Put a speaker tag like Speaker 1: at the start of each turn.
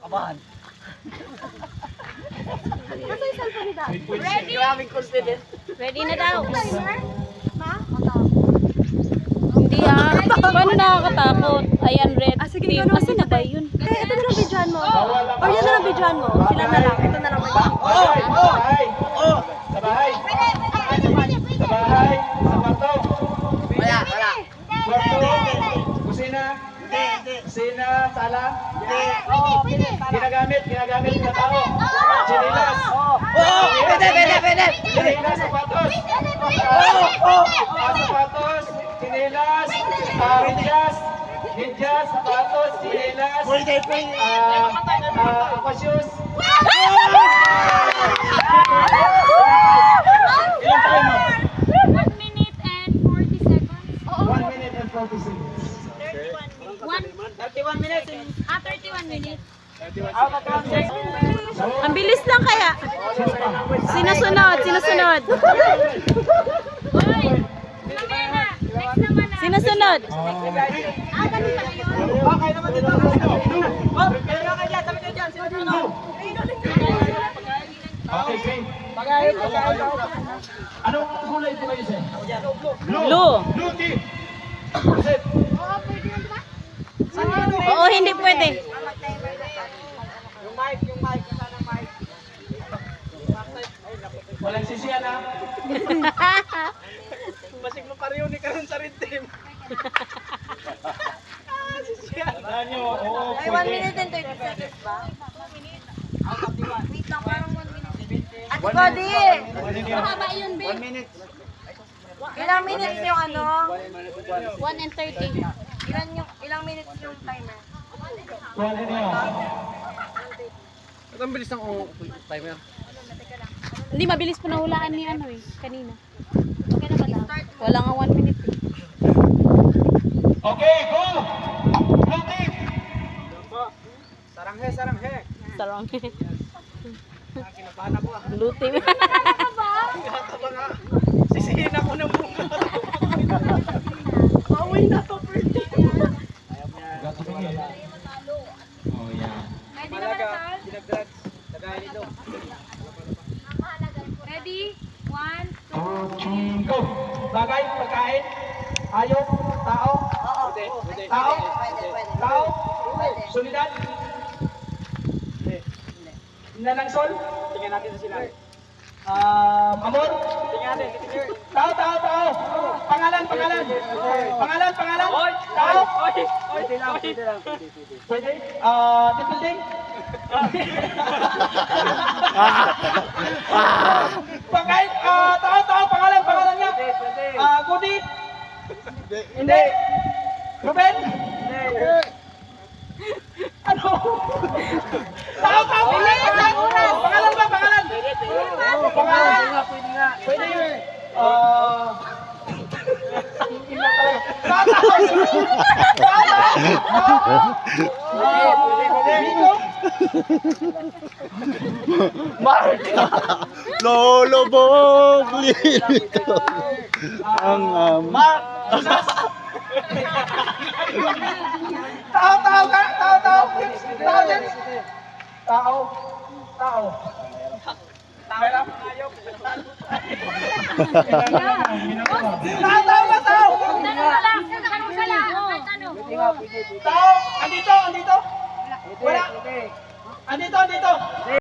Speaker 1: Kabahan.
Speaker 2: Asa yung cellphone nila?
Speaker 1: Ready? Maraming confident.
Speaker 3: Ready na daw.
Speaker 2: Timer? Ma?
Speaker 3: Hindi paano nakakatakot? Ayan, red
Speaker 2: Sige,
Speaker 3: team.
Speaker 2: ikaw naman
Speaker 3: Asan na ba
Speaker 2: dito,
Speaker 3: yun?
Speaker 2: Ito na lang videohan mo. Or yan na lang videohan mo. Sila na lang. Ito na lang videohan mo.
Speaker 4: Sa bahay. Sa bahay. Sa kwarto.
Speaker 1: Wala.
Speaker 4: Kwarto. Kusina. Kusina. Sala. Ginagamit sa tao. Chinilas.
Speaker 1: Pwede.
Speaker 4: Chinilas, sapatos. Sapatos. Chinilas. Medyas, sapatos, chinilas. Aquashoes. Ilang tayo mo?
Speaker 3: 1 minute and 40 seconds.
Speaker 4: 1 minute and 40 seconds.
Speaker 1: 31 minutes.
Speaker 3: 31 minutes.
Speaker 1: Out of context.
Speaker 3: Ang bilis lang kaya. Sinusunod. Sinusunod.
Speaker 1: Okay naman dito. Kaya ka dyan. Sabi ka dyan. Sino dito?
Speaker 4: Okay, game.
Speaker 1: Pagayot.
Speaker 4: Anong kulay po kayo, sir?
Speaker 3: Blue.
Speaker 4: Blue team. Set.
Speaker 3: Oo, hindi pwede.
Speaker 1: Yung mic. Saan ang mic?
Speaker 4: Walang sisiyan ha.
Speaker 1: Masig mo pareho ni Karon sa red team.
Speaker 4: Tandaan nyo, oo,
Speaker 2: Ay, 1 minute and 30 seconds ba? Wait lang, parang 1 minute. Ate Cody!
Speaker 3: Mahaba yun,
Speaker 1: 1
Speaker 3: babe.
Speaker 1: minute.
Speaker 2: Ilang minutes yung ano?
Speaker 3: 1 and 30.
Speaker 2: Ilang minutes yung timer?
Speaker 4: Kuha nyo.
Speaker 1: Ang bilis ng timer.
Speaker 3: Hindi, mabilis po nahulaan ni ano eh, kanina. Okay na ba daw? Wala nga 1 minute eh.
Speaker 4: Okay, go! Blue team.
Speaker 1: Saranghe.
Speaker 3: Sarong.
Speaker 1: Kinabahan ako ah.
Speaker 3: Blue team.
Speaker 1: Kinataba nga. Sisihin ako ng bunga.
Speaker 2: Away na to, Ferdy.
Speaker 4: Oh, yeah.
Speaker 1: Malaga. Dinagdags. Tagay nito.
Speaker 3: Ready? 1,
Speaker 4: 2, 3, go! Bagay, pagkain, hayop, tao,
Speaker 1: Pwede.
Speaker 4: tao,
Speaker 2: Pwede.
Speaker 4: tao,
Speaker 2: Pwede.
Speaker 4: solidad, nanangsol,
Speaker 1: Tingnan natin sa sila.
Speaker 4: amor,
Speaker 1: Tingnan natin.
Speaker 4: tao, pangalan, tao,
Speaker 1: Pwede lang.
Speaker 4: pwede, building, pagkain, tao, pangalan niya, Kudi, hindi, Ruben, ano, tao, pangalan ba, pangalan,
Speaker 1: Pwede nga.
Speaker 4: pwede yun,
Speaker 5: Lolo Boglito. Ang
Speaker 4: Tao, andito. Wala. Andito.